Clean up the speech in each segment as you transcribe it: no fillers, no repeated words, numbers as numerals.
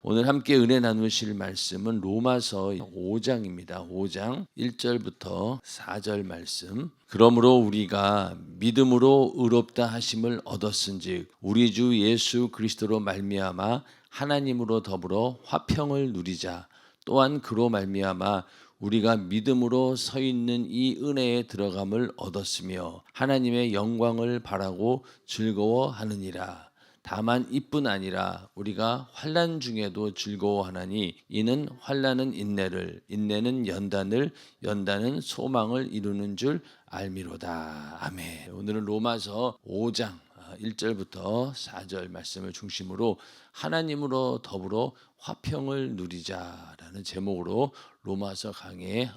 오늘 함께 은혜 나누실 말씀은 로마서 5장입니다. 5장 1절부터 4절 말씀. 그러므로 우리가 믿음으로 의롭다 하심을 얻었은즉 우리 주 예수 그리스도로 말미암아 하나님으로 더불어 화평을 누리자. 또한 그로 말미암아 우리가 믿음으로 서 있는 이 은혜에 들어감을 얻었으며 하나님의 영광을 바라고 즐거워하느니라. 다만 이뿐 아니라 우리가 환난 중에도 즐거워하나니 이는 환난은 인내를, 인내는 연단을, 연단은 소망을 이루는 줄 알미로다. 아멘. 오늘은 로마서 5장 1절부터 4절 말씀을 중심으로 하나님으로 더불어 화평을 누리자라는 제목으로 로마서 강의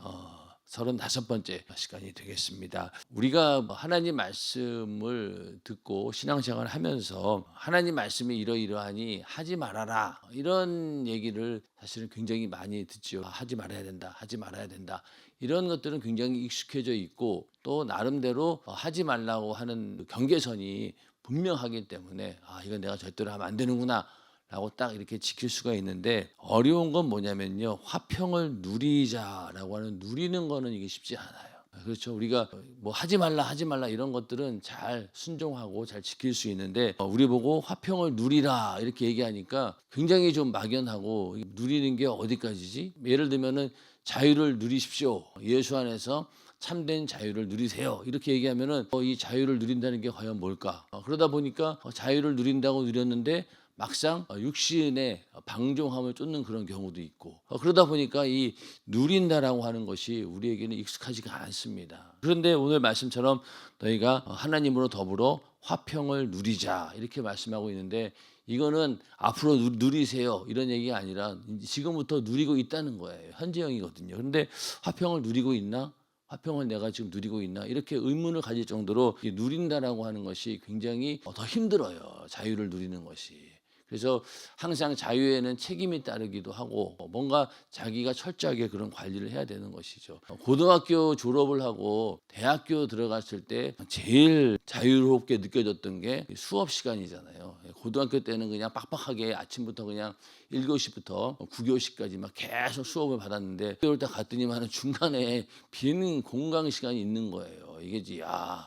35번째 시간이 되겠습니다. 우리가 하나님 말씀을 듣고 신앙생활을 하면서 하나님 말씀이 이러이러하니 하지 말아라 이런 얘기를 사실은 굉장히 많이 듣죠. 하지 말아야 된다, 하지 말아야 된다. 이런 것들은 굉장히 익숙해져 있고 또 나름대로 하지 말라고 하는 경계선이 분명하기 때문에 이건 내가 절대로 하면 안 되는구나 라고 딱 이렇게 지킬 수가 있는데, 어려운 건 뭐냐면요, 화평을 누리자라고 하는 누리는 거는 이게 쉽지 않아요. 그렇죠. 우리가 뭐 하지 말라 이런 것들은 잘 순종하고 잘 지킬 수 있는데, 우리 보고 화평을 누리라 이렇게 얘기하니까 굉장히 좀 막연하고, 누리는 게 어디까지지? 예를 들면은 자유를 누리십시오, 예수 안에서 참된 자유를 누리세요, 이렇게 얘기하면은 이 자유를 누린다는 게 과연 뭘까? 그러다 보니까 자유를 누린다고 누렸는데 막상 육신의 방종함을 쫓는 그런 경우도 있고, 그러다 보니까 이 누린다라고 하는 것이 우리에게는 익숙하지가 않습니다. 그런데 오늘 말씀처럼 너희가 하나님으로 더불어 화평을 누리자 이렇게 말씀하고 있는데, 이거는 앞으로 누리세요 이런 얘기가 아니라 지금부터 누리고 있다는 거예요. 현재형이거든요. 그런데 화평을 누리고 있나? 화평을 내가 지금 누리고 있나? 이렇게 의문을 가질 정도로 누린다라고 하는 것이 굉장히 더 힘들어요. 자유를 누리는 것이. 그래서 항상 자유에는 책임이 따르기도 하고 뭔가 자기가 철저하게 그런 관리를 해야 되는 것이죠. 고등학교 졸업을 하고 대학교 들어갔을 때 제일 자유롭게 느껴졌던 게 수업 시간이잖아요. 고등학교 때는 그냥 빡빡하게 아침부터 그냥 1교시부터 9교시까지 막 계속 수업을 받았는데, 그럴 때 갔더니만 중간에 빈 공강 시간이 있는 거예요. 이게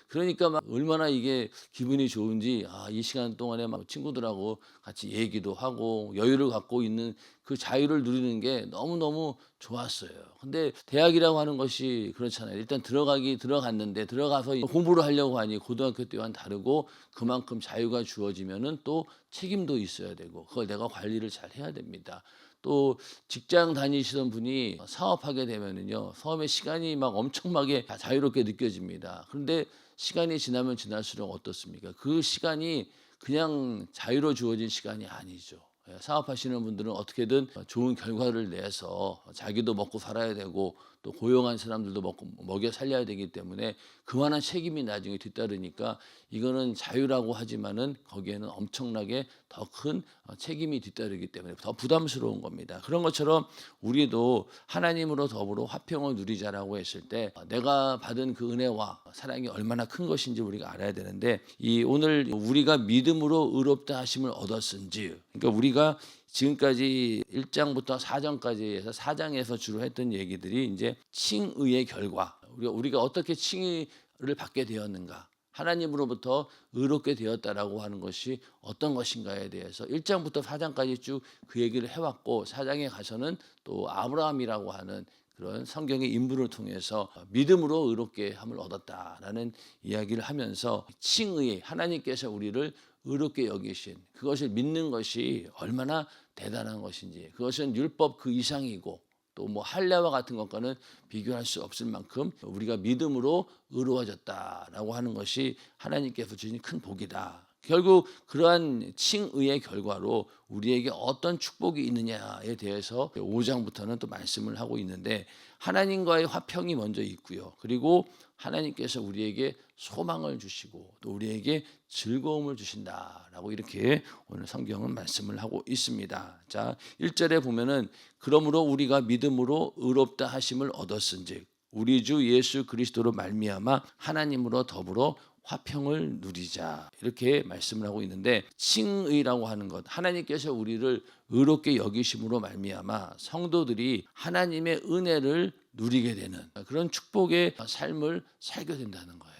그러니까 막 얼마나 이게 기분이 좋은지, 이 시간 동안에 막 친구들하고 같이 얘기도 하고 여유를 갖고 있는 그 자유를 누리는 게 너무너무 좋았어요. 근데 대학이라고 하는 것이 그렇잖아요. 일단 들어갔는데 들어가서 공부를 하려고 하니 고등학교 때와는 다르고, 그만큼 자유가 주어지면은 또 책임도 있어야 되고 그걸 내가 관리를 잘 해야 됩니다. 또 직장 다니시던 분이 사업하게 되면은요, 처음에 시간이 막 엄청나게 자유롭게 느껴집니다. 그런데 시간이 지나면 지날수록 어떻습니까? 그 시간이 그냥 자유로 주어진 시간이 아니죠. 사업하시는 분들은 어떻게든 좋은 결과를 내서 자기도 먹고 살아야 되고 또 고용한 사람들도 먹여 살려야 되기 때문에 그만한 책임이 나중에 뒤따르니까, 이거는 자유라고 하지만은 거기에는 엄청나게 더 큰 책임이 뒤따르기 때문에 더 부담스러운 겁니다. 그런 것처럼 우리도 하나님으로 더불어 화평을 누리자라고 했을 때 내가 받은 그 은혜와 사랑이 얼마나 큰 것인지 우리가 알아야 되는데, 이 오늘 우리가 믿음으로 의롭다 하심을 얻었은지, 그러니까 우리가 지금까지 1장부터 4장까지 해서 4장에서 주로 했던 얘기들이 이제 칭의의 결과, 우리가 어떻게 칭의를 받게 되었는가, 하나님으로부터 의롭게 되었다라고 하는 것이 어떤 것인가에 대해서 1장부터 4장까지 쭉 그 얘기를 해왔고, 4장에 가서는 또 아브라함이라고 하는 그런 성경의 인물을 통해서 믿음으로 의롭게 함을 얻었다라는 이야기를 하면서, 칭의, 하나님께서 우리를 의롭게 여기신 그것을 믿는 것이 얼마나 대단한 것인지, 그것은 율법 그 이상이고 또 뭐 할례와 같은 것과는 비교할 수 없을 만큼 우리가 믿음으로 의로워졌다라고 하는 것이 하나님께서 주신 큰 복이다. 결국 그러한 칭의의 결과로 우리에게 어떤 축복이 있느냐에 대해서 5장부터는 또 말씀을 하고 있는데, 하나님과의 화평이 먼저 있고요. 그리고 하나님께서 우리에게 소망을 주시고 또 우리에게 즐거움을 주신다라고 이렇게 오늘 성경은 말씀을 하고 있습니다. 자, 1절에 보면은 그러므로 우리가 믿음으로 의롭다 하심을 얻었은즉 우리 주 예수 그리스도로 말미암아 하나님으로 더불어 화평을 누리자 이렇게 말씀을 하고 있는데, 칭의라고 하는 것, 하나님께서 우리를 의롭게 여기심으로 말미암아 성도들이 하나님의 은혜를 누리게 되는 그런 축복의 삶을 살게 된다는 거예요.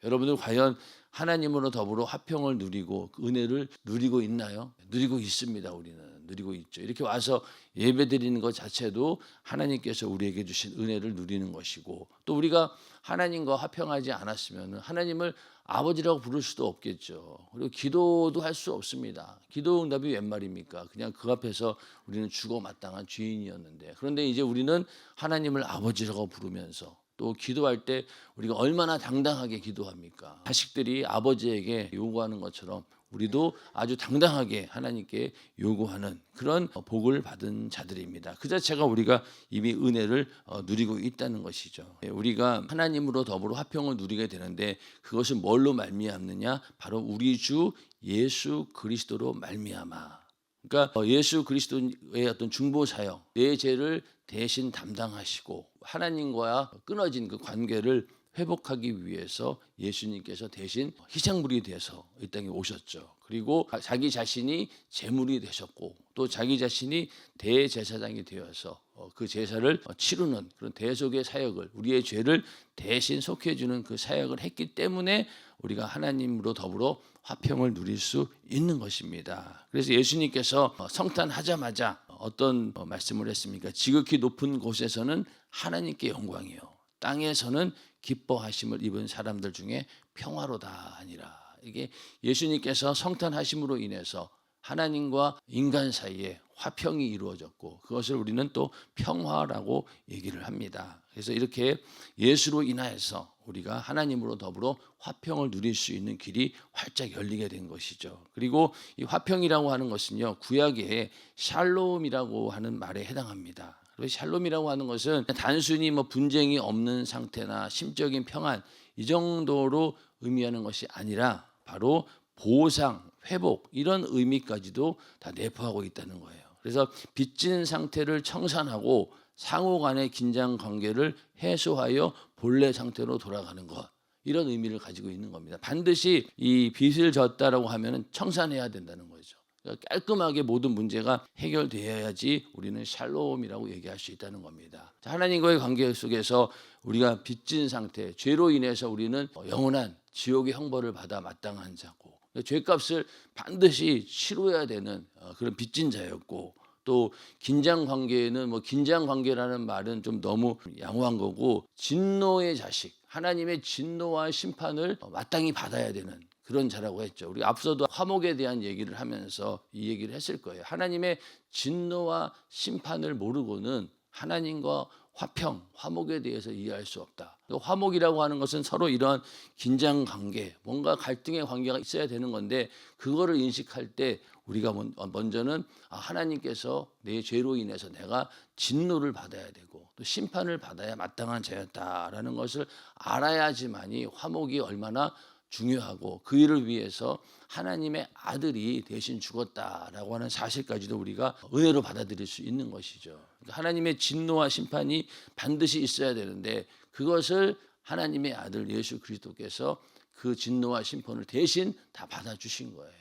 여러분들 과연 하나님으로 더불어 화평을 누리고 그 은혜를 누리고 있나요? 누리고 있습니다. 우리는 누리고 있죠. 이렇게 와서 예배드리는 것 자체도 하나님께서 우리에게 주신 은혜를 누리는 것이고, 또 우리가 하나님과 화평하지 않았으면 하나님을 아버지라고 부를 수도 없겠죠. 그리고 기도도 할 수 없습니다. 기도 응답이 웬 말입니까? 그냥 그 앞에서 우리는 죽어 마땅한 죄인이었는데, 그런데 이제 우리는 하나님을 아버지라고 부르면서 또 기도할 때 우리가 얼마나 당당하게 기도합니까? 자식들이 아버지에게 요구하는 것처럼 우리도 아주 당당하게 하나님께 요구하는 그런 복을 받은 자들입니다. 그 자체가 우리가 이미 은혜를 누리고 있다는 것이죠. 우리가 하나님으로 더불어 화평을 누리게 되는데, 그것은 뭘로 말미암느냐? 바로 우리 주 예수 그리스도로 말미암아. 그러니까 예수 그리스도의 어떤 중보 사역, 내 죄를 대신 담당하시고 하나님과 끊어진 그 관계를 회복하기 위해서 예수님께서 대신 희생물이 되어서 이 땅에 오셨죠. 그리고 자기 자신이 제물이 되셨고, 또 자기 자신이 대제사장이 되어서 그 제사를 치르는 그런 대속의 사역을, 우리의 죄를 대신 속해주는 그 사역을 했기 때문에 우리가 하나님으로 더불어 화평을 누릴 수 있는 것입니다. 그래서 예수님께서 성탄하자마자 어떤 말씀을 했습니까? 지극히 높은 곳에서는 하나님께 영광이요, 땅에서는 기뻐하심을 입은 사람들 중에 평화로다 하니라. 이게 예수님께서 성탄하심으로 인해서 하나님과 인간 사이에 화평이 이루어졌고, 그것을 우리는 또 평화라고 얘기를 합니다. 그래서 이렇게 예수로 인하여서 우리가 하나님으로 더불어 화평을 누릴 수 있는 길이 활짝 열리게 된 것이죠. 그리고 이 화평이라고 하는 것은요, 구약의 샬롬이라고 하는 말에 해당합니다. 그리고 샬롬이라고 하는 것은 단순히 분쟁이 없는 상태나 심적인 평안, 이 정도로 의미하는 것이 아니라 바로 보상, 회복, 이런 의미까지도 다 내포하고 있다는 거예요. 그래서 빚진 상태를 청산하고 상호 간의 긴장 관계를 해소하여 본래 상태로 돌아가는 것, 이런 의미를 가지고 있는 겁니다. 반드시 이 빚을 졌다라고 하면 청산해야 된다는 거죠. 그러니까 깔끔하게 모든 문제가 해결되어야지 우리는 샬롬이라고 얘기할 수 있다는 겁니다. 하나님과의 관계 속에서 우리가 빚진 상태, 죄로 인해서 우리는 영원한 지옥의 형벌을 받아 마땅한 자고, 죄값을 반드시 치러야 되는 그런 빚진 자였고, 또 긴장 관계는 긴장 관계라는 말은 좀 너무 양호한 거고, 진노의 자식, 하나님의 진노와 심판을 마땅히 받아야 되는 그런 자라고 했죠. 우리 앞서도 화목에 대한 얘기를 하면서 이 얘기를 했을 거예요. 하나님의 진노와 심판을 모르고는 하나님과 화평, 화목에 대해서 이해할 수 없다. 화목이라고 하는 것은 서로 이러한 긴장 관계, 뭔가 갈등의 관계가 있어야 되는 건데, 그거를 인식할 때 우리가 먼저는 하나님께서 내 죄로 인해서 내가 진노를 받아야 되고 또 심판을 받아야 마땅한 자였다라는 것을 알아야지만이 화목이 얼마나 중요하고, 그 일을 위해서 하나님의 아들이 대신 죽었다라고 하는 사실까지도 우리가 은혜로 받아들일 수 있는 것이죠. 하나님의 진노와 심판이 반드시 있어야 되는데, 그것을 하나님의 아들 예수 그리스도께서 그 진노와 심판을 대신 다 받아주신 거예요.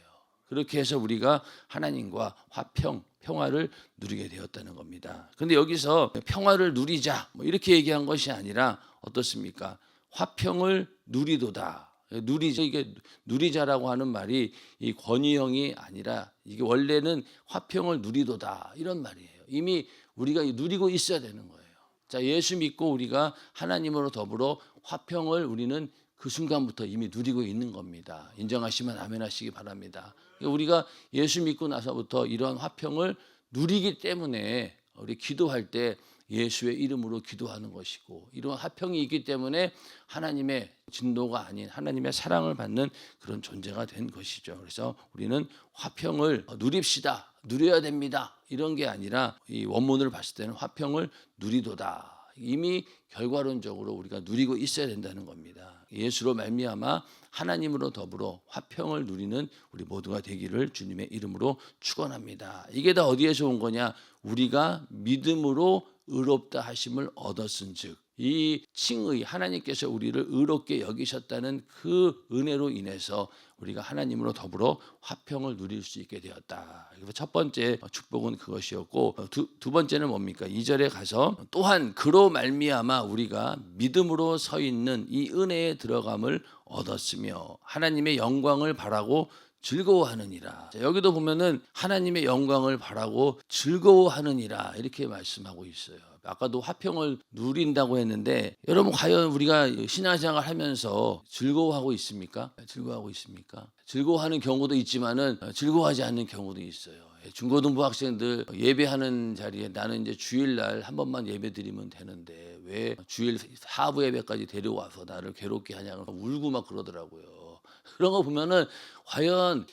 그렇게 해서 우리가 하나님과 화평, 평화를 누리게 되었다는 겁니다. 그런데 여기서 평화를 누리자 이렇게 얘기한 것이 아니라 어떻습니까? 화평을 누리도다. 누리자, 이게 누리자라고 하는 말이 이 권위형이 아니라 이게 원래는 화평을 누리도다, 이런 말이에요. 이미 우리가 누리고 있어야 되는 거예요. 자, 예수 믿고 우리가 하나님으로 더불어 화평을 우리는 그 순간부터 이미 누리고 있는 겁니다. 인정하시면 아멘 하시기 바랍니다. 우리가 예수 믿고 나서부터 이러한 화평을 누리기 때문에 우리 기도할 때 예수의 이름으로 기도하는 것이고, 이런 화평이 있기 때문에 하나님의 진노가 아닌 하나님의 사랑을 받는 그런 존재가 된 것이죠. 그래서 우리는 화평을 누립시다, 누려야 됩니다, 이런 게 아니라 이 원문을 봤을 때는 화평을 누리도다. 이미 결과론적으로 우리가 누리고 있어야 된다는 겁니다. 예수로 말미암아 하나님으로 더불어 화평을 누리는 우리 모두가 되기를 주님의 이름으로 축원합니다. 이게 다 어디에서 온 거냐? 우리가 믿음으로 의롭다 하심을 얻었은즉, 이 칭의, 하나님께서 우리를 의롭게 여기셨다는 그 은혜로 인해서 우리가 하나님으로 더불어 화평을 누릴 수 있게 되었다. 첫 번째 축복은 그것이었고, 두 번째는 뭡니까? 2절에 가서 또한 그로 말미암아 우리가 믿음으로 서 있는 이 은혜에 들어감을 얻었으며 하나님의 영광을 바라고 즐거워하느니라. 자, 여기도 보면은 하나님의 영광을 바라고 즐거워하느니라 이렇게 말씀하고 있어요. 아까도 화평을 누린다고 했는데, 여러분 과연 우리가 신앙생활 하면서 즐거워하고 있습니까? 즐거워하고 있습니까? 즐거워하는 경우도 있지만은 즐거워하지 않는 경우도 있어요. 중고등부 학생들 예배하는 자리에 나는 이제 주일날 한 번만 예배 드리면 되는데 왜 주일 하부 예배까지 데려와서 나를 괴롭게 하냐고 울고 막 그러더라고요. 그런 거 보면은 과연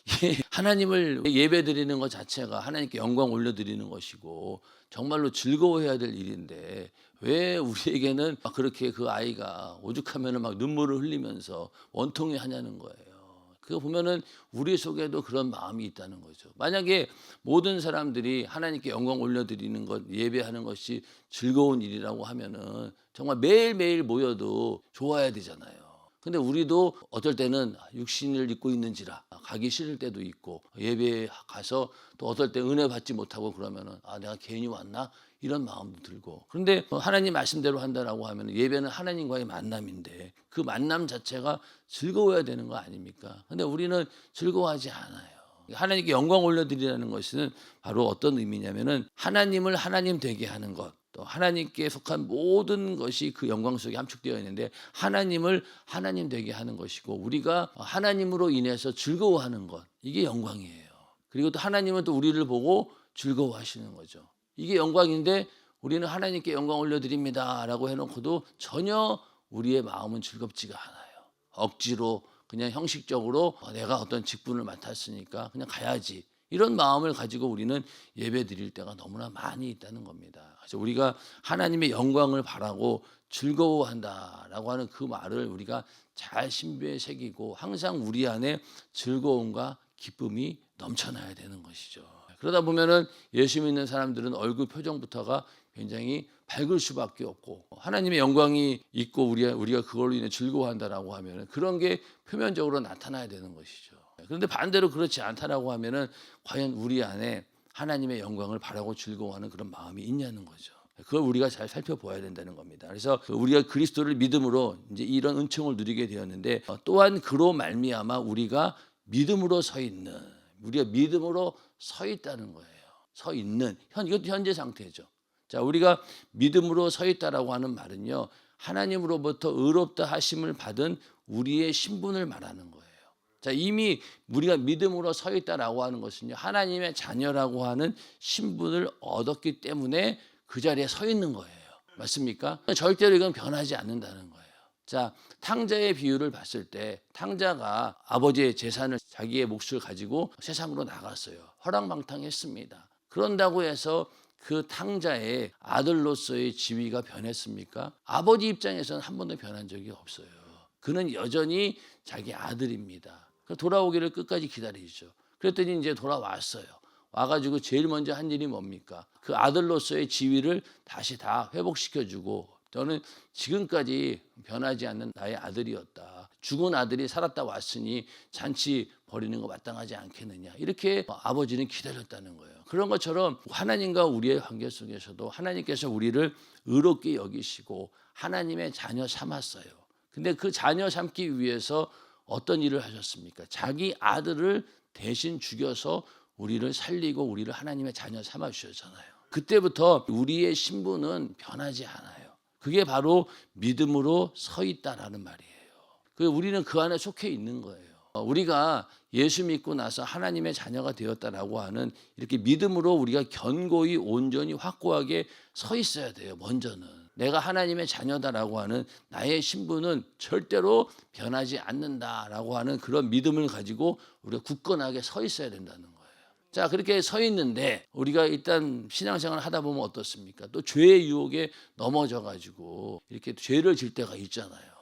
하나님을 예배 드리는 것 자체가 하나님께 영광 올려드리는 것이고 정말로 즐거워해야 될 일인데 왜 우리에게는 막 그렇게 그 아이가 오죽하면은 막 눈물을 흘리면서 원통해 하냐는 거예요. 그거 보면은 우리 속에도 그런 마음이 있다는 거죠. 만약에 모든 사람들이 하나님께 영광 올려드리는 것, 예배하는 것이 즐거운 일이라고 하면은 정말 매일매일 모여도 좋아야 되잖아요. 근데 우리도 어떨 때는 육신을 입고 있는지라 가기 싫을 때도 있고, 예배에 가서 또 어떨 때 은혜 받지 못하고 그러면은 내가 괜히 왔나 이런 마음도 들고. 그런데 하나님 말씀대로 한다라고 하면 예배는 하나님과의 만남인데 그 만남 자체가 즐거워야 되는 거 아닙니까? 근데 우리는 즐거워하지 않아요. 하나님께 영광 올려드리라는 것은 바로 어떤 의미냐면은 하나님을 하나님 되게 하는 것, 또 하나님께 속한 모든 것이 그 영광 속에 함축되어 있는데 하나님을 하나님 되게 하는 것이고, 우리가 하나님으로 인해서 즐거워하는 것, 이게 영광이에요. 그리고 또 하나님은 또 우리를 보고 즐거워하시는 거죠. 이게 영광인데 우리는 하나님께 영광 올려드립니다 라고 해놓고도 전혀 우리의 마음은 즐겁지가 않아요. 억지로 그냥 형식적으로 내가 어떤 직분을 맡았으니까 그냥 가야지, 이런 마음을 가지고 우리는 예배 드릴 때가 너무나 많이 있다는 겁니다. 그래서 우리가 하나님의 영광을 바라고 즐거워한다라고 하는 그 말을 우리가 잘 신비에 새기고 항상 우리 안에 즐거움과 기쁨이 넘쳐나야 되는 것이죠. 그러다 보면은 예수 믿는 사람들은 얼굴 표정부터가 굉장히 밝을 수밖에 없고, 하나님의 영광이 있고 우리가 그걸로 인해 즐거워한다라고 하면은 그런 게 표면적으로 나타나야 되는 것이죠. 그런데 반대로 그렇지 않다라고 하면은 과연 우리 안에 하나님의 영광을 바라고 즐거워하는 그런 마음이 있냐는 거죠. 그걸 우리가 잘 살펴봐야 된다는 겁니다. 그래서 우리가 그리스도를 믿음으로 이제 이런 은총을 누리게 되었는데, 또한 그로 말미암아 우리가 믿음으로 서 있는, 우리가 믿음으로 서 있다는 거예요. 서 있는, 이것도 현재 상태죠. 자, 우리가 믿음으로 서 있다라고 하는 말은요, 하나님으로부터 의롭다 하심을 받은 우리의 신분을 말하는 거예요. 자, 이미 우리가 믿음으로 서 있다라고 하는 것은요, 하나님의 자녀라고 하는 신분을 얻었기 때문에 그 자리에 서 있는 거예요. 맞습니까? 절대로 이건 변하지 않는다는 거예요. 자, 탕자의 비유를 봤을 때 탕자가 아버지의 재산을, 자기의 몫을 가지고 세상으로 나갔어요. 허랑방탕했습니다. 그런다고 해서 그 탕자의 아들로서의 지위가 변했습니까? 아버지 입장에서는 한 번도 변한 적이 없어요. 그는 여전히 자기 아들입니다. 돌아오기를 끝까지 기다리죠. 그랬더니 이제 돌아왔어요. 와가지고 제일 먼저 한 일이 뭡니까? 그 아들로서의 지위를 다시 다 회복시켜주고, 너는 지금까지 변하지 않는 나의 아들이었다. 죽은 아들이 살았다 왔으니 잔치 벌이는 거 마땅하지 않겠느냐. 이렇게 아버지는 기다렸다는 거예요. 그런 것처럼 하나님과 우리의 관계 속에서도 하나님께서 우리를 의롭게 여기시고 하나님의 자녀 삼았어요. 근데 그 자녀 삼기 위해서 어떤 일을 하셨습니까? 자기 아들을 대신 죽여서 우리를 살리고 우리를 하나님의 자녀 삼아 주셨잖아요. 그때부터 우리의 신분은 변하지 않아요. 그게 바로 믿음으로 서 있다라는 말이에요. 우리는 그 안에 속해 있는 거예요. 우리가 예수 믿고 나서 하나님의 자녀가 되었다라고 하는 이렇게 믿음으로 우리가 견고히 온전히 확고하게 서 있어야 돼요. 먼저는 내가 하나님의 자녀다라고 하는 나의 신분은 절대로 변하지 않는다라고 하는 그런 믿음을 가지고 우리가 굳건하게 서 있어야 된다는 거예요. 자, 그렇게 서 있는데 우리가 일단 신앙생활을 하다 보면 어떻습니까? 또 죄의 유혹에 넘어져 가지고 이렇게 죄를 질 때가 있잖아요.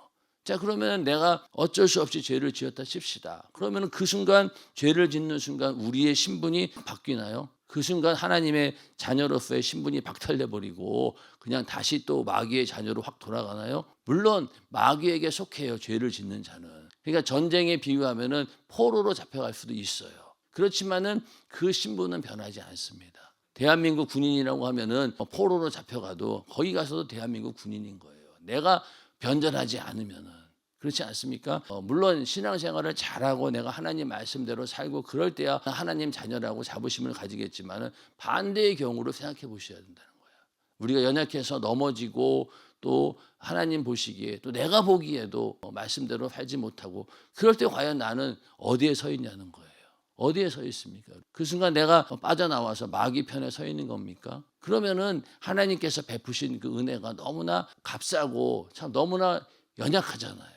자, 그러면 내가 어쩔 수 없이 죄를 지었다 칩시다. 그러면 그 순간, 죄를 짓는 순간 우리의 신분이 바뀌나요? 그 순간 하나님의 자녀로서의 신분이 박탈돼 버리고 그냥 다시 또 마귀의 자녀로 확 돌아가나요? 물론 마귀에게 속해요. 죄를 짓는 자는. 그러니까 전쟁에 비유하면은 포로로 잡혀갈 수도 있어요. 그렇지만은 그 신분은 변하지 않습니다. 대한민국 군인이라고 하면은 포로로 잡혀가도 거기 가서도 대한민국 군인인 거예요. 내가 변절하지 않으면은. 그렇지 않습니까? 물론 신앙생활을 잘하고 내가 하나님 말씀대로 살고 그럴 때야 하나님 자녀라고 자부심을 가지겠지만은 반대의 경우로 생각해 보셔야 된다는 거예요. 우리가 연약해서 넘어지고 또 하나님 보시기에 또 내가 보기에도 말씀대로 살지 못하고 그럴 때 과연 나는 어디에 서 있냐는 거예요. 어디에 서 있습니까? 그 순간 내가 빠져나와서 마귀 편에 서 있는 겁니까? 그러면은 하나님께서 베푸신 그 은혜가 너무나 값싸고 참 너무나 연약하잖아요.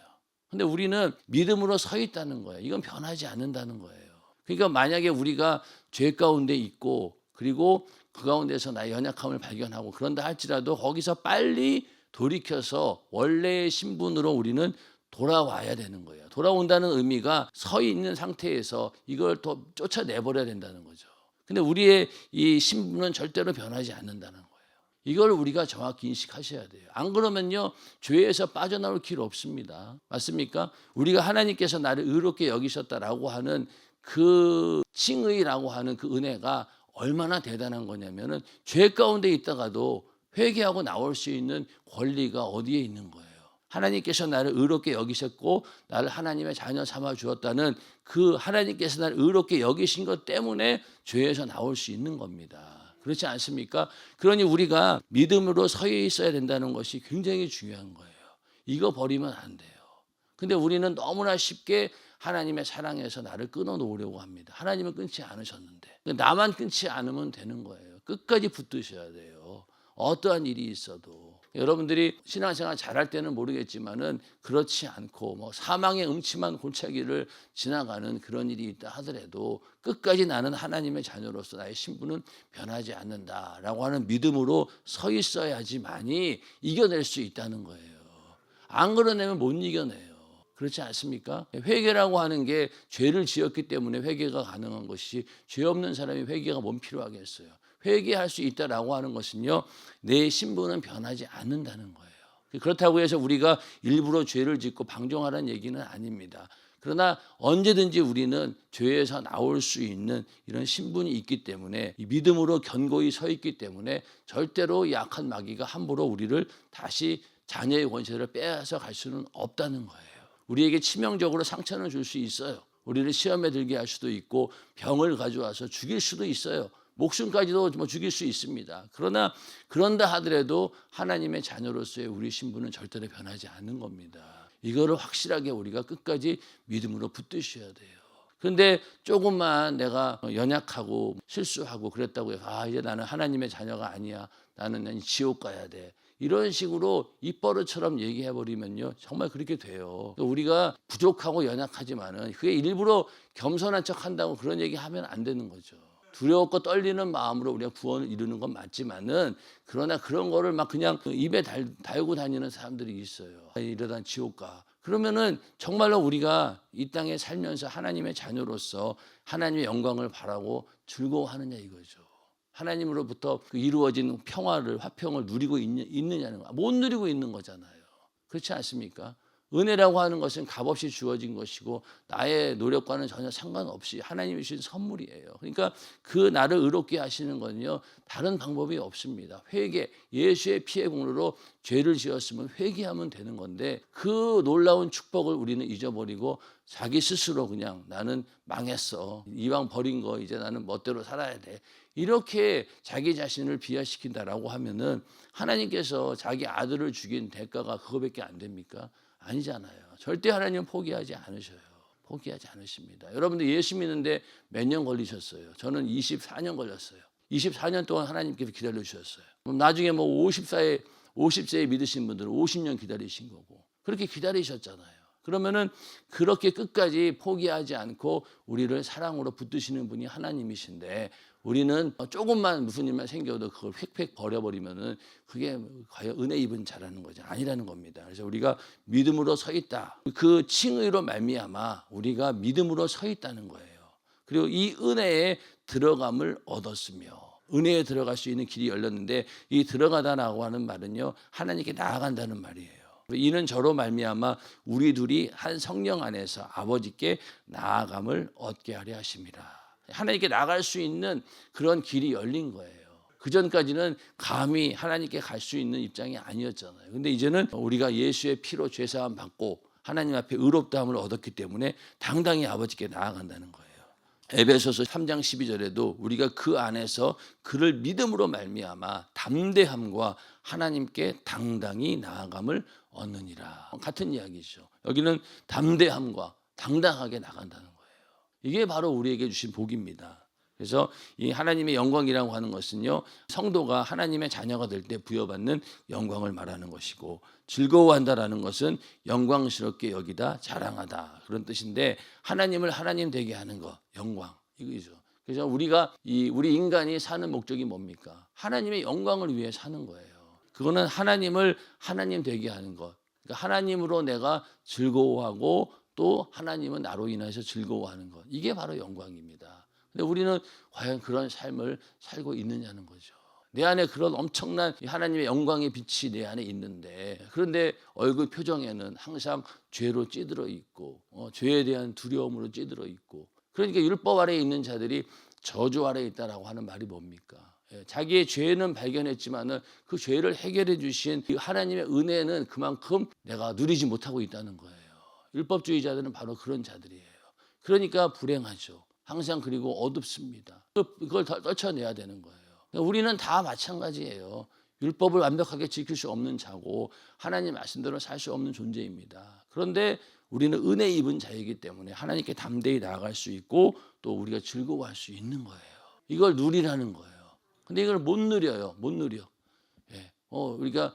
근데 우리는 믿음으로 서 있다는 거예요. 이건 변하지 않는다는 거예요. 그러니까 만약에 우리가 죄 가운데 있고 그리고 그 가운데서 나의 연약함을 발견하고 그런다 할지라도 거기서 빨리 돌이켜서 원래의 신분으로 우리는 돌아와야 되는 거예요. 돌아온다는 의미가 서 있는 상태에서 이걸 더 쫓아내버려야 된다는 거죠. 근데 우리의 이 신분은 절대로 변하지 않는다는 거예요. 이걸 우리가 정확히 인식하셔야 돼요. 안 그러면요, 죄에서 빠져나올 길 없습니다. 맞습니까? 우리가 하나님께서 나를 의롭게 여기셨다라고 하는 그 칭의라고 하는 그 은혜가 얼마나 대단한 거냐면은 죄 가운데 있다가도 회개하고 나올 수 있는 권리가 어디에 있는 거예요? 하나님께서 나를 의롭게 여기셨고 나를 하나님의 자녀 삼아 주었다는 그 하나님께서 나를 의롭게 여기신 것 때문에 죄에서 나올 수 있는 겁니다. 그렇지 않습니까? 그러니 우리가 믿음으로 서 있어야 된다는 것이 굉장히 중요한 거예요. 이거 버리면 안 돼요. 근데 우리는 너무나 쉽게 하나님의 사랑에서 나를 끊어놓으려고 합니다. 하나님은 끊지 않으셨는데 나만 끊지 않으면 되는 거예요. 끝까지 붙드셔야 돼요. 어떠한 일이 있어도. 여러분들이 신앙생활 잘할 때는 모르겠지만은 그렇지 않고 뭐 사망의 음침한 골짜기를 지나가는 그런 일이 있다 하더라도 끝까지 나는 하나님의 자녀로서 나의 신분은 변하지 않는다라고 하는 믿음으로 서 있어야지만이 이겨낼 수 있다는 거예요. 안 그러내면 못 이겨내요. 그렇지 않습니까? 회개라고 하는 게 죄를 지었기 때문에 회개가 가능한 것이 죄 없는 사람이 회개가 뭔 필요하겠어요. 회개할 수 있다라고 하는 것은요, 내 신분은 변하지 않는다는 거예요. 그렇다고 해서 우리가 일부러 죄를 짓고 방종하라는 얘기는 아닙니다. 그러나 언제든지 우리는 죄에서 나올 수 있는 이런 신분이 있기 때문에 이 믿음으로 견고히 서 있기 때문에 절대로 약한 마귀가 함부로 우리를 다시 자녀의 권세를 빼앗아 갈 수는 없다는 거예요. 우리에게 치명적으로 상처는 줄 수 있어요. 우리를 시험에 들게 할 수도 있고 병을 가져와서 죽일 수도 있어요. 목숨까지도 뭐 죽일 수 있습니다. 그러나 그런다 하더라도 하나님의 자녀로서의 우리 신분은 절대로 변하지 않는 겁니다. 이거를 확실하게 우리가 끝까지 믿음으로 붙드셔야 돼요. 그런데 조금만 내가 연약하고 실수하고 그랬다고 해서 이제 나는 하나님의 자녀가 아니야. 나는 지옥 가야 돼. 이런 식으로 입버릇처럼 얘기해버리면요, 정말 그렇게 돼요. 우리가 부족하고 연약하지만은 그게 일부러 겸손한 척한다고 그런 얘기하면 안 되는 거죠. 두려웠고 떨리는 마음으로 우리가 구원을 이루는 건 맞지만은 그러나 그런 거를 막 그냥 입에 달고 다니는 사람들이 있어요. 이러다 지옥 가. 그러면은 정말로 우리가 이 땅에 살면서 하나님의 자녀로서 하나님의 영광을 바라고 즐거워하느냐 이거죠. 하나님으로부터 그 이루어진 평화를 화평을 누리고 있느냐는 거. 못 누리고 있는 거잖아요. 그렇지 않습니까? 은혜라고 하는 것은 값없이 주어진 것이고 나의 노력과는 전혀 상관없이 하나님이 주신 선물이에요. 그러니까 그 나를 의롭게 하시는 건요, 다른 방법이 없습니다. 회개, 예수의 피의 공로로 죄를 지었으면 회개하면 되는 건데 그 놀라운 축복을 우리는 잊어버리고 자기 스스로 그냥 나는 망했어. 이왕 버린 거 이제 나는 멋대로 살아야 돼. 이렇게 자기 자신을 비하시킨다라고 하면은 하나님께서 자기 아들을 죽인 대가가 그거밖에 안 됩니까? 아니잖아요. 절대 하나님은 포기하지 않으셔요. 포기하지 않으십니다. 여러분들 예수 믿는데 몇 년 걸리셨어요? 저는 24년 걸렸어요. 24년 동안 하나님께서 기다려 주셨어요. 나중에 뭐 50세에 믿으신 분들은 50년 기다리신 거고 그렇게 기다리셨잖아요. 그러면은 그렇게 끝까지 포기하지 않고 우리를 사랑으로 붙드시는 분이 하나님이신데 우리는 조금만 무슨 일만 생겨도 그걸 휙휙 버려버리면은 그게 과연 은혜 입은 자라는 거죠. 아니라는 겁니다. 그래서 우리가 믿음으로 서 있다. 그 칭의로 말미암아 우리가 믿음으로 서 있다는 거예요. 그리고 이 은혜에 들어감을 얻었으며 은혜에 들어갈 수 있는 길이 열렸는데 이 들어가다라고 하는 말은요 하나님께 나아간다는 말이에요. 이는 저로 말미암아 우리 둘이 한 성령 안에서 아버지께 나아감을 얻게 하려 하심이라. 하나님께 나갈 수 있는 그런 길이 열린 거예요. 그 전까지는 감히 하나님께 갈 수 있는 입장이 아니었잖아요. 근데 이제는 우리가 예수의 피로 죄사함 받고 하나님 앞에 의롭다함을 얻었기 때문에 당당히 아버지께 나아간다는 거예요. 에베소서 3장 12절에도 우리가 그 안에서 그를 믿음으로 말미암아 담대함과 하나님께 당당히 나아감을 얻느니라. 같은 이야기죠. 여기는 담대함과 당당하게 나간다는 거예요. 이게 바로 우리에게 주신 복입니다. 그래서 이 하나님의 영광이라고 하는 것은요 성도가 하나님의 자녀가 될 때 부여받는 영광을 말하는 것이고, 즐거워한다라는 것은 영광스럽게 여기다 자랑하다 그런 뜻인데, 하나님을 하나님 되게 하는 것, 영광 이거죠. 그래서 우리 인간이 사는 목적이 뭡니까? 하나님의 영광을 위해 사는 거예요. 그거는 하나님을 하나님 되게 하는 것. 그러니까 하나님으로 내가 즐거워하고 또 하나님은 나로 인해서 즐거워하는 것. 이게 바로 영광입니다. 근데 우리는 과연 그런 삶을 살고 있느냐는 거죠. 내 안에 그런 엄청난 하나님의 영광의 빛이 내 안에 있는데, 그런데 얼굴 표정에는 항상 죄로 찌들어 있고 죄에 대한 두려움으로 찌들어 있고, 그러니까 율법 아래에 있는 자들이 저주 아래에 있다라고 하는 말이 뭡니까? 자기의 죄는 발견했지만은 그 죄를 해결해 주신 하나님의 은혜는 그만큼 내가 누리지 못하고 있다는 거예요. 율법주의자들은 바로 그런 자들이에요. 그러니까 불행하죠. 항상 그리고 어둡습니다. 그걸 떨쳐내야 되는 거예요. 우리는 다 마찬가지예요. 율법을 완벽하게 지킬 수 없는 자고 하나님 말씀대로 살 수 없는 존재입니다. 그런데 우리는 은혜 입은 자이기 때문에 하나님께 담대히 나아갈 수 있고 또 우리가 즐거워할 수 있는 거예요. 이걸 누리라는 거예요. 근데 이걸 못 누려요. 못 누려. 우리가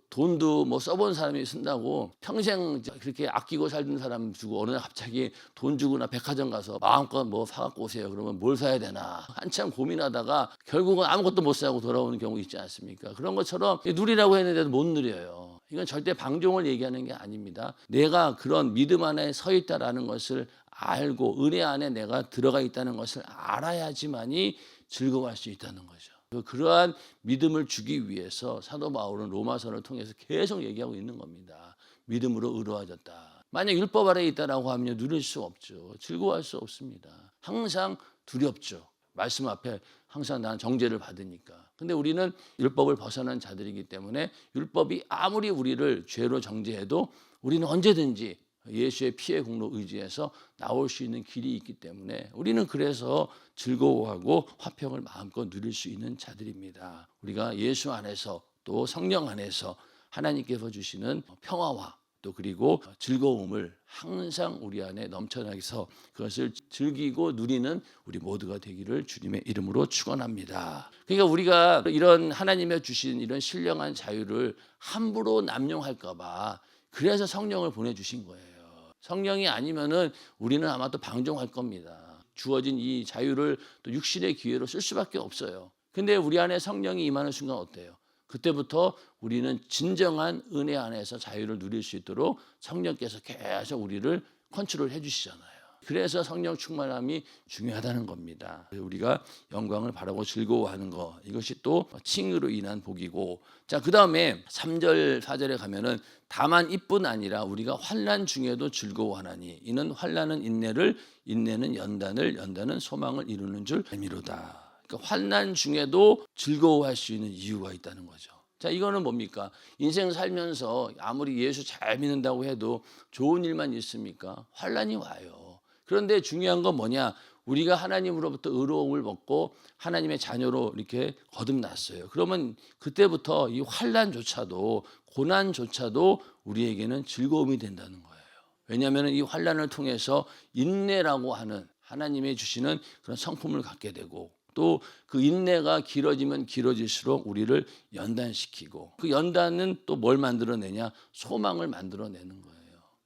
돈도 써본 사람이 쓴다고 평생 그렇게 아끼고 살던 사람 주고 어느 날 갑자기 돈 주거나 백화점 가서 마음껏 사갖고 오세요. 그러면 뭘 사야 되나 한참 고민하다가 결국은 아무것도 못 사고 돌아오는 경우 있지 않습니까? 그런 것처럼 누리라고 했는데도 못 누려요. 이건 절대 방종을 얘기하는 게 아닙니다. 내가 그런 믿음 안에 서 있다라는 것을 알고 은혜 안에 내가 들어가 있다는 것을 알아야지만이 즐거워할 수 있다는 거죠. 그러한 믿음을 주기 위해서 사도 바울은 로마서를 통해서 계속 얘기하고 있는 겁니다. 믿음으로 의로워졌다. 만약 율법 아래에 있다라고 하면 누릴 수 없죠. 즐거워할 수 없습니다. 항상 두렵죠. 말씀 앞에 항상 난 정죄를 받으니까. 근데 우리는 율법을 벗어난 자들이기 때문에 율법이 아무리 우리를 죄로 정죄해도 우리는 언제든지 예수의 피의 공로 의지해서 나올 수 있는 길이 있기 때문에 우리는 그래서 즐거워하고 화평을 마음껏 누릴 수 있는 자들입니다. 우리가 예수 안에서 또 성령 안에서 하나님께서 주시는 평화와 또 그리고 즐거움을 항상 우리 안에 넘쳐나게서 그것을 즐기고 누리는 우리 모두가 되기를 주님의 이름으로 축원합니다. 그러니까 우리가 이런 하나님의 주신 이런 신령한 자유를 함부로 남용할까 봐 그래서 성령을 보내주신 거예요. 성령이 아니면은 우리는 아마 또 방종할 겁니다. 주어진 이 자유를 또 육신의 기회로 쓸 수밖에 없어요. 근데 우리 안에 성령이 임하는 순간 어때요? 그때부터 우리는 진정한 은혜 안에서 자유를 누릴 수 있도록 성령께서 계속 우리를 컨트롤해 주시잖아요. 그래서 성령 충만함이 중요하다는 겁니다. 우리가 영광을 바라고 즐거워하는 것, 이것이 또 칭의로 인한 복이고, 자, 그 다음에 3절 4절에 가면은 다만 이뿐 아니라 우리가 환난 중에도 즐거워하나니 이는 환난은 인내를, 인내는 연단을, 연단은 소망을 이루는 줄 알미로다. 그러니까 환난 중에도 즐거워할 수 있는 이유가 있다는 거죠. 자, 이거는 뭡니까? 인생 살면서 아무리 예수 잘 믿는다고 해도 좋은 일만 있습니까? 환난이 와요. 그런데 중요한 건 뭐냐? 우리가 하나님으로부터 의로움을 먹고 하나님의 자녀로 이렇게 거듭났어요. 그러면 그때부터 이 환난조차도, 고난조차도 우리에게는 즐거움이 된다는 거예요. 왜냐하면 이 환난을 통해서 인내라고 하는 하나님의 주시는 그런 성품을 갖게 되고, 또 그 인내가 길어지면 길어질수록 우리를 연단시키고, 그 연단은 또 뭘 만들어내냐? 소망을 만들어내는 거예요.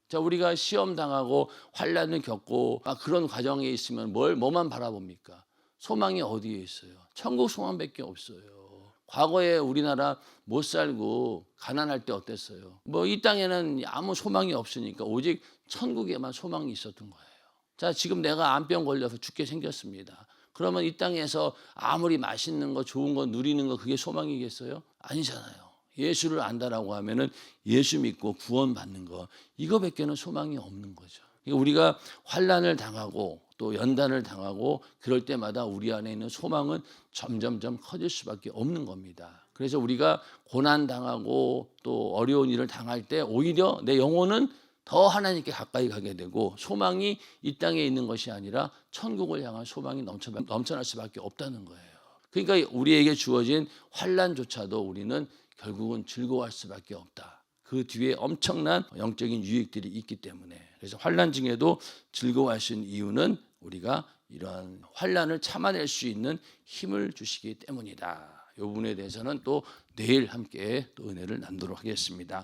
자, 우리가 시험 당하고 환난을 겪고 그런 과정에 있으면 뭐만 바라봅니까? 소망이 어디에 있어요? 천국 소망밖에 없어요. 과거에 우리나라 못 살고 가난할 때 어땠어요? 이 땅에는 아무 소망이 없으니까 오직 천국에만 소망이 있었던 거예요. 자, 지금 내가 암병 걸려서 죽게 생겼습니다. 그러면 이 땅에서 아무리 맛있는 거 좋은 거 누리는 거 그게 소망이겠어요? 아니잖아요. 예수를 안다라고 하면은 예수 믿고 구원받는 거 이거밖에는 소망이 없는 거죠. 그러니까 우리가 환난을 당하고 또 연단을 당하고 그럴 때마다 우리 안에 있는 소망은 점점점 커질 수밖에 없는 겁니다. 그래서 우리가 고난 당하고 또 어려운 일을 당할 때 오히려 내 영혼은 더 하나님께 가까이 가게 되고 소망이 이 땅에 있는 것이 아니라 천국을 향한 소망이 넘쳐날 수밖에 없다는 거예요. 그러니까 우리에게 주어진 환난조차도 우리는 결국은 즐거워할 수밖에 없다. 그 뒤에 엄청난 영적인 유익들이 있기 때문에 그래서 환난 중에도 즐거워할 수 있는 이유는 우리가 이러한 환난을 참아낼 수 있는 힘을 주시기 때문이다. 이 부분에 대해서는 또 내일 함께 또 은혜를 나누도록 하겠습니다.